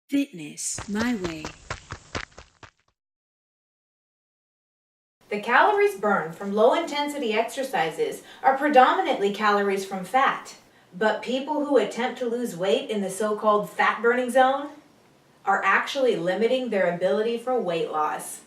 Fitness My Way. The calories burned from low-intensity exercises are predominantly calories from fat. But people who attempt to lose weight in the so-called fat-burning zone are actually limiting their ability for weight loss.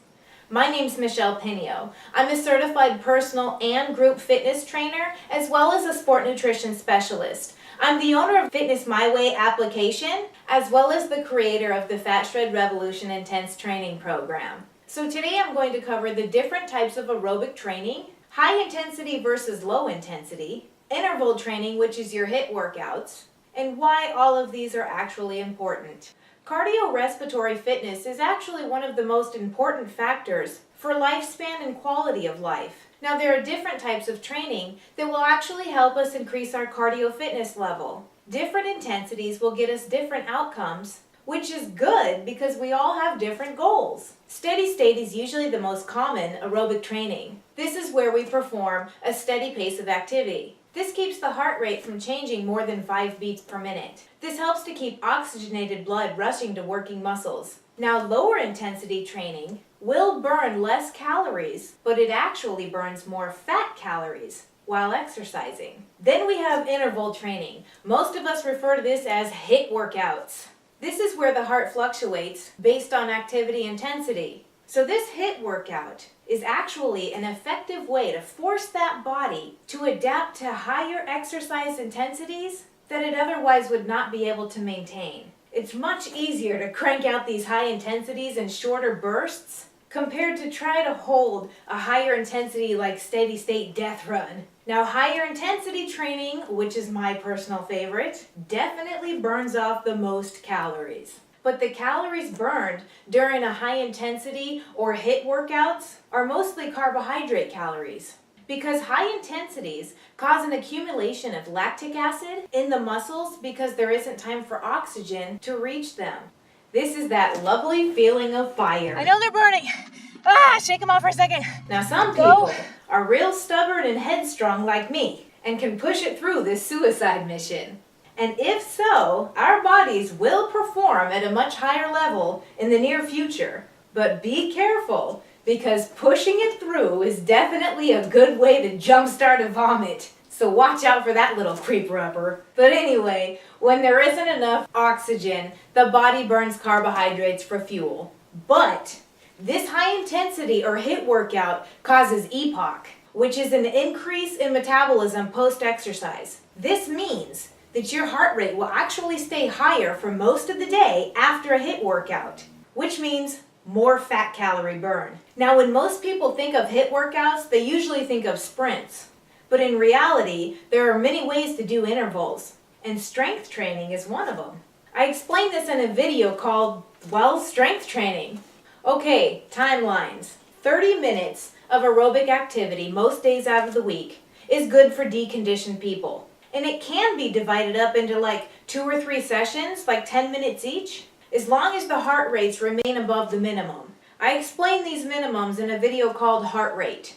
My name's Michelle Pinio. I'm a certified personal and group fitness trainer, as well as a sport nutrition specialist. I'm the owner of Fitness My Way application, as well as the creator of the Fat Shred Revolution Intense Training Program. So today I'm going to cover the different types of aerobic training, high intensity versus low intensity, interval training, which is your HIIT workouts, and why all of these are actually important. Cardiorespiratory fitness is actually one of the most important factors for lifespan and quality of life. Now, there are different types of training that will actually help us increase our cardio fitness level. Different intensities will get us different outcomes, which is good because we all have different goals. Steady state is usually the most common aerobic training. This is where we perform a steady pace of activity. This keeps the heart rate from changing more than 5 beats per minute. This helps to keep oxygenated blood rushing to working muscles. Now, lower intensity training will burn less calories, but it actually burns more fat calories while exercising. Then we have interval training. Most of us refer to this as HIIT workouts. This is where the heart fluctuates based on activity intensity. So this HIIT workout is actually an effective way to force that body to adapt to higher exercise intensities that it otherwise would not be able to maintain. It's much easier to crank out these high intensities in shorter bursts compared to try to hold a higher intensity like steady state Deathrun. Now, higher intensity training, which is my personal favorite, definitely burns off the most calories. But the calories burned during a high intensity or HIIT workouts are mostly carbohydrate calories, because high intensities cause an accumulation of lactic acid in the muscles because there isn't time for oxygen to reach them. This is that lovely feeling of fire. I know they're burning. Shake them off for a second. Now, some people are real stubborn and headstrong like me and can push it through this suicide mission. And if so, our bodies will perform at a much higher level in the near future. But be careful, because pushing it through is definitely a good way to jumpstart a vomit. So watch out for that little creeper-upper. But anyway, when there isn't enough oxygen, the body burns carbohydrates for fuel. But this high intensity or HIIT workout causes EPOC, which is an increase in metabolism post-exercise. This means that your heart rate will actually stay higher for most of the day after a HIIT workout, which means more fat calorie burn. Now, when most people think of HIIT workouts, they usually think of sprints. But in reality, there are many ways to do intervals, and strength training is one of them. I explained this in a video called, strength training. Okay, timelines. 30 minutes of aerobic activity most days out of the week is good for deconditioned people. And it can be divided up into like 2 or 3 sessions, like 10 minutes each, as long as the heart rates remain above the minimum. I explained these minimums in a video called Heart Rate.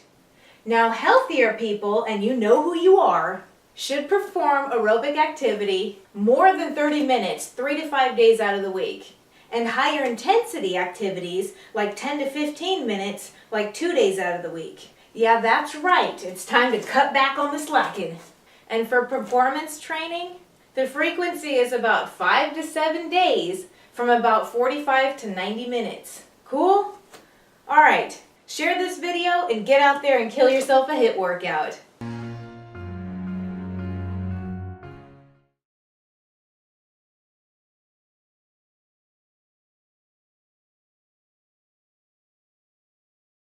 Now, healthier people, and you know who you are, should perform aerobic activity more than 30 minutes, 3 to 5 days out of the week. And higher intensity activities, like 10 to 15 minutes, like 2 days out of the week. Yeah, that's right. It's time to cut back on the slacking. And for performance training, the frequency is about 5 to 7 days from about 45 to 90 minutes. Cool? All right, share this video and get out there and kill yourself a HIIT workout.